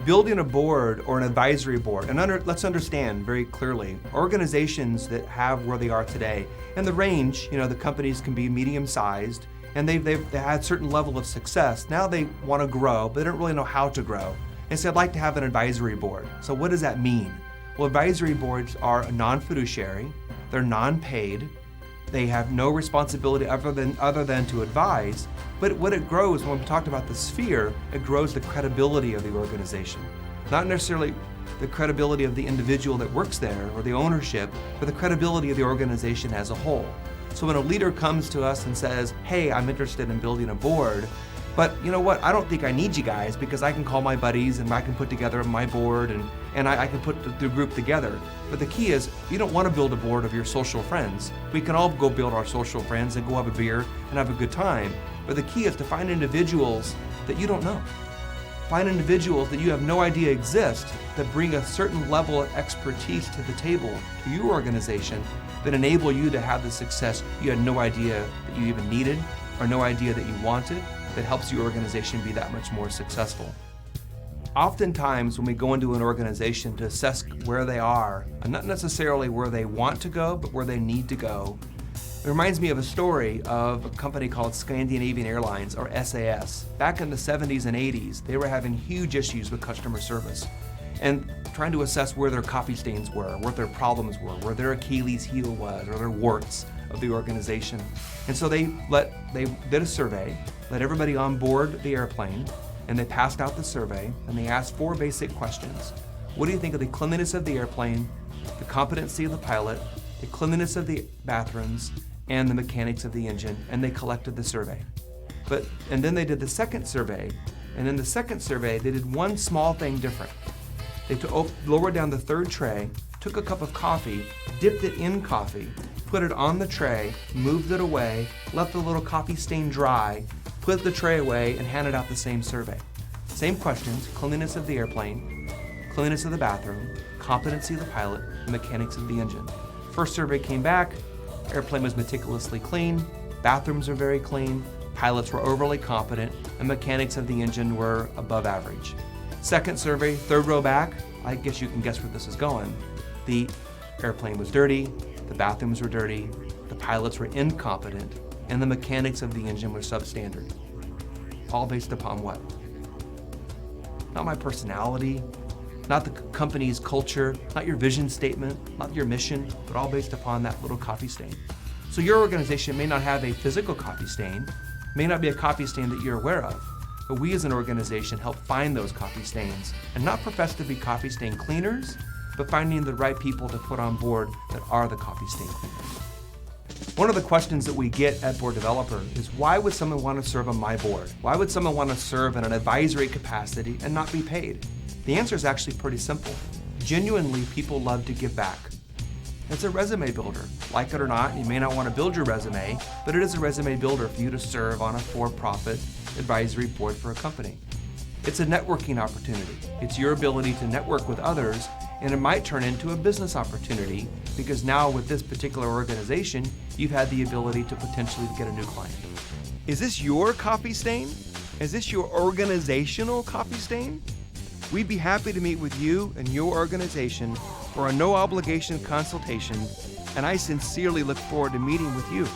building a board or an advisory board, and let's understand very clearly, organizations that have where they are today, and the range, the companies can be medium-sized, and they've had a certain level of success. Now they want to grow, but they don't really know how to grow. And so I'd like to have an advisory board. So what does that mean? Well, advisory boards are non-fiduciary, they're non-paid, they have no responsibility other than to advise, but what it grows, when we talked about the sphere, it grows the credibility of the organization. Not necessarily the credibility of the individual that works there or the ownership, but the credibility of the organization as a whole. So when a leader comes to us and says, hey, I'm interested in building a board, but you know what, I don't think I need you guys because I can call my buddies and I can put together my board and I can put the group together. But the key is, you don't want to build a board of your social friends. We can all go build our social friends and go have a beer and have a good time. But the key is to find individuals that you don't know. Find individuals that you have no idea exist that bring a certain level of expertise to the table, to your organization, that enable you to have the success you had no idea that you even needed or no idea that you wanted, that helps your organization be that much more successful. Oftentimes when we go into an organization to assess where they are, and not necessarily where they want to go, but where they need to go, it reminds me of a story of a company called Scandinavian Airlines, or SAS. Back in the 70s and 80s, they were having huge issues with customer service and trying to assess where their coffee stains were, what their problems were, where their Achilles heel was, or their warts of the organization. And so they did a survey, let everybody on board the airplane, and they passed out the survey, and they asked 4 basic questions. What do you think of the cleanliness of the airplane, the competency of the pilot, the cleanliness of the bathrooms, and the mechanics of the engine? And they collected the survey. And then they did the second survey, and in the second survey, they did one small thing different. They lowered down the third tray, took a cup of coffee, dipped it in coffee, put it on the tray, moved it away, let the little coffee stain dry, put the tray away, and handed out the same survey. Same questions: cleanliness of the airplane, cleanliness of the bathroom, competency of the pilot, and mechanics of the engine. First survey came back, airplane was meticulously clean, bathrooms were very clean, pilots were overly competent, and mechanics of the engine were above average. Second survey, third row back, I guess you can guess where this is going. The airplane was dirty, the bathrooms were dirty, the pilots were incompetent, and the mechanics of the engine were substandard. All based upon what? Not my personality, not the company's culture, not your vision statement, not your mission, but all based upon that little coffee stain. So your organization may not have a physical coffee stain, may not be a coffee stain that you're aware of, but we as an organization help find those coffee stains and not profess to be coffee stain cleaners, but finding the right people to put on board that are the coffee stain cleaners. One of the questions that we get at Board Developer is, why would someone want to serve on my board? Why would someone want to serve in an advisory capacity and not be paid? The answer is actually pretty simple. Genuinely, people love to give back. It's a resume builder. Like it or not, you may not want to build your resume, but it is a resume builder for you to serve on a for-profit advisory board for a company. It's a networking opportunity. It's your ability to network with others, and it might turn into a business opportunity because now with this particular organization, you've had the ability to potentially get a new client. Is this your coffee stain? Is this your organizational coffee stain? We'd be happy to meet with you and your organization for a no-obligation consultation, and I sincerely look forward to meeting with you.